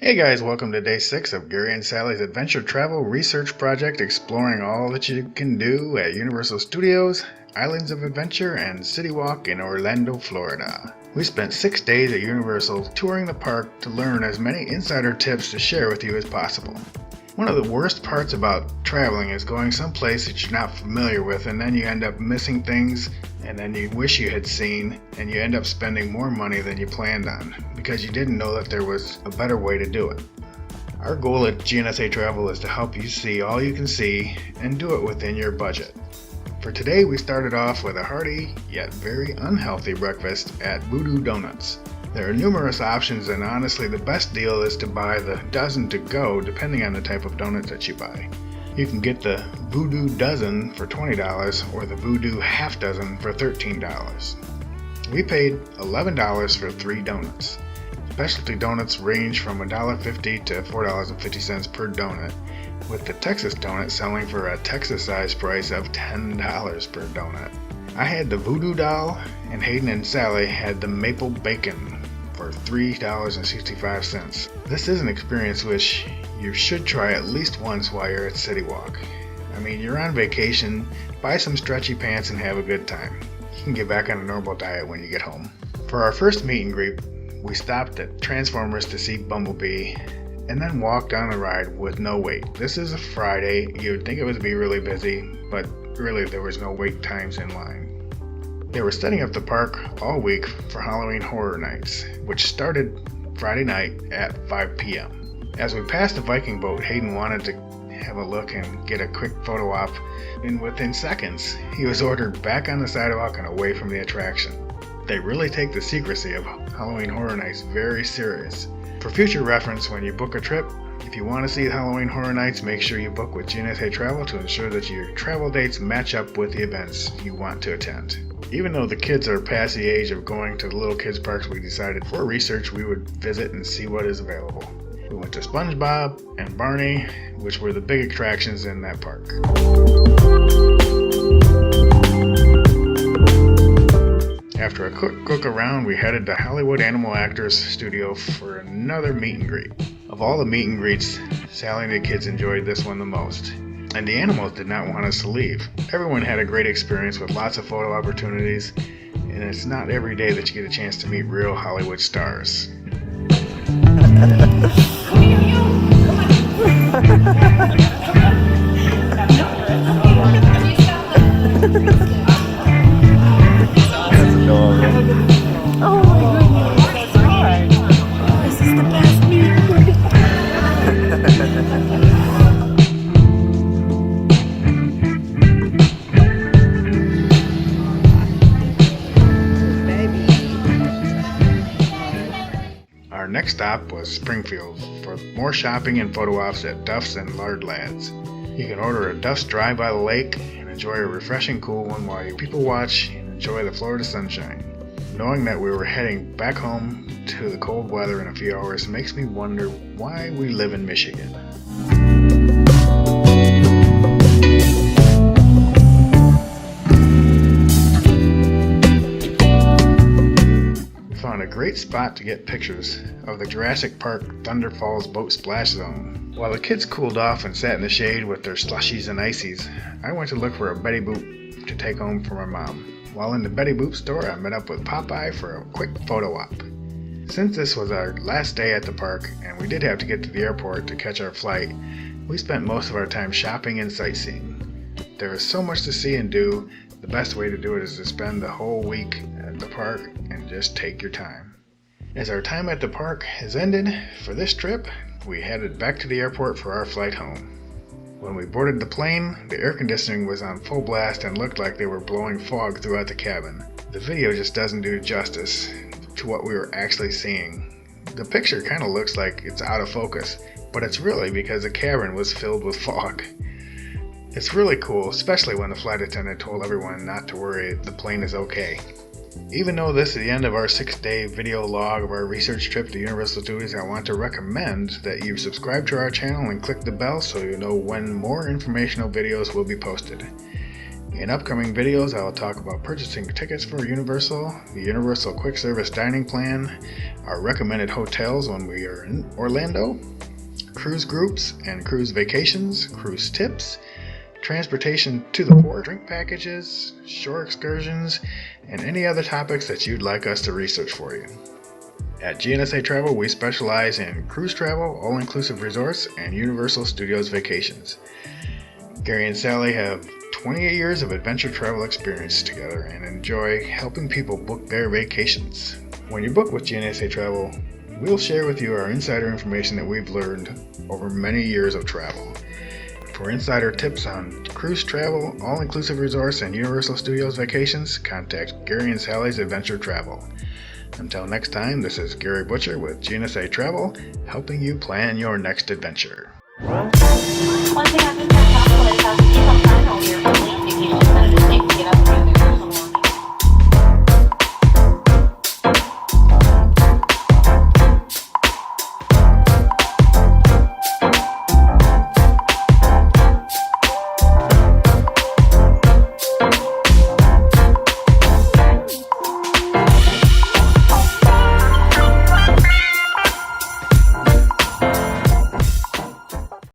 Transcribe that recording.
Hey guys, welcome to day 6 of Gary and Sally's Adventure Travel Research Project, exploring all that you can do at Universal Studios, Islands of Adventure, and City Walk in Orlando, Florida. We spent 6 days at Universal touring the park to learn as many insider tips to share with you as possible. One of the worst parts about traveling is going someplace that you're not familiar with, and then you end up missing things and then you wish you had seen, and you end up spending more money than you planned on because you didn't know that there was a better way to do it. Our goal at GNSA Travel is to help you see all you can see and do it within your budget. For today, we started off with a hearty yet very unhealthy breakfast at Voodoo Donuts. There are numerous options, and honestly the best deal is to buy the dozen to go depending on the type of donuts that you buy. You can get the Voodoo dozen for $20 or the Voodoo half dozen for $13. We paid $11 for 3 donuts. Specialty donuts range from $1.50 to $4.50 per donut, with the Texas donut selling for a Texas-sized price of $10 per donut. I had the Voodoo doll, and Hayden and Sally had the maple bacon for $3.65. This is an experience which you should try at least once while you're at City Walk. I mean, you're on vacation, buy some stretchy pants and have a good time. You can get back on a normal diet when you get home. For our first meet and greet, we stopped at Transformers to see Bumblebee and then walked on the ride with no wait. This is a Friday. You'd think it would be really busy, but really there was no wait times in line. They were setting up the park all week for Halloween Horror Nights, which started Friday night at 5 p.m. As we passed the Viking boat, Hayden wanted to have a look and get a quick photo op, and within seconds, he was ordered back on the sidewalk and away from the attraction. They really take the secrecy of Halloween Horror Nights very serious. For future reference, when you book a trip, if you want to see Halloween Horror Nights, make sure you book with GNSA Travel to ensure that your travel dates match up with the events you want to attend. Even though the kids are past the age of going to the little kids parks, we decided for research we would visit and see what is available. We went to SpongeBob and Barney, which were the big attractions in that park. After a quick look around, we headed to Hollywood Animal Actors Studio for another meet and greet. Of all the meet and greets, Sally and the kids enjoyed this one the most. And the animals did not want us to leave. Everyone had a great experience with lots of photo opportunities, and it's not every day that you get a chance to meet real Hollywood stars. Oh my goodness, that's hard. This is the best meeting. Our next stop was Springfield for more shopping and photo ops at Duff's and Lard Lads. You can order a Duff's drive by the lake and enjoy a refreshing cool one while you people watch and enjoy the Florida sunshine. Knowing that we were heading back home to the cold weather in a few hours makes me wonder why we live in Michigan. We found a great spot to get pictures of the Jurassic Park Thunder Falls boat splash zone. While the kids cooled off and sat in the shade with their slushies and ices, I went to look for a Betty Boop to take home for my mom. While in the Betty Boop store, I met up with Popeye for a quick photo op. Since this was our last day at the park, and we did have to get to the airport to catch our flight, we spent most of our time shopping and sightseeing. There is so much to see and do. The best way to do it is to spend the whole week at the park and just take your time. As our time at the park has ended for this trip, we headed back to the airport for our flight home. When we boarded the plane, the air conditioning was on full blast and looked like they were blowing fog throughout the cabin. The video just doesn't do justice to what we were actually seeing. The picture kind of looks like it's out of focus, but it's really because the cabin was filled with fog. It's really cool, especially when the flight attendant told everyone not to worry, the plane is okay. Even though this is the end of our 6-day video log of our research trip to Universal Studios, I want to recommend that you subscribe to our channel and click the bell so you know when more informational videos will be posted. In upcoming videos, I will talk about purchasing tickets for Universal, the Universal Quick Service Dining Plan, our recommended hotels when we are in Orlando, cruise groups and cruise vacations, cruise tips, transportation to the port, drink packages, shore excursions, and any other topics that you'd like us to research for you. At GNSA Travel, we specialize in cruise travel, all-inclusive resorts, and Universal Studios vacations. Gary and Sally have 28 years of adventure travel experience together and enjoy helping people book their vacations. When you book with GNSA Travel, we'll share with you our insider information that we've learned over many years of travel. For insider tips on cruise travel, all-inclusive resorts, and Universal Studios vacations, contact Gary and Sally's Adventure Travel. Until next time, this is Gary Butcher with GNSA Travel, helping you plan your next adventure. One thing I've been very helpful is how to keep on time over your family vacation, and it is safe to get up and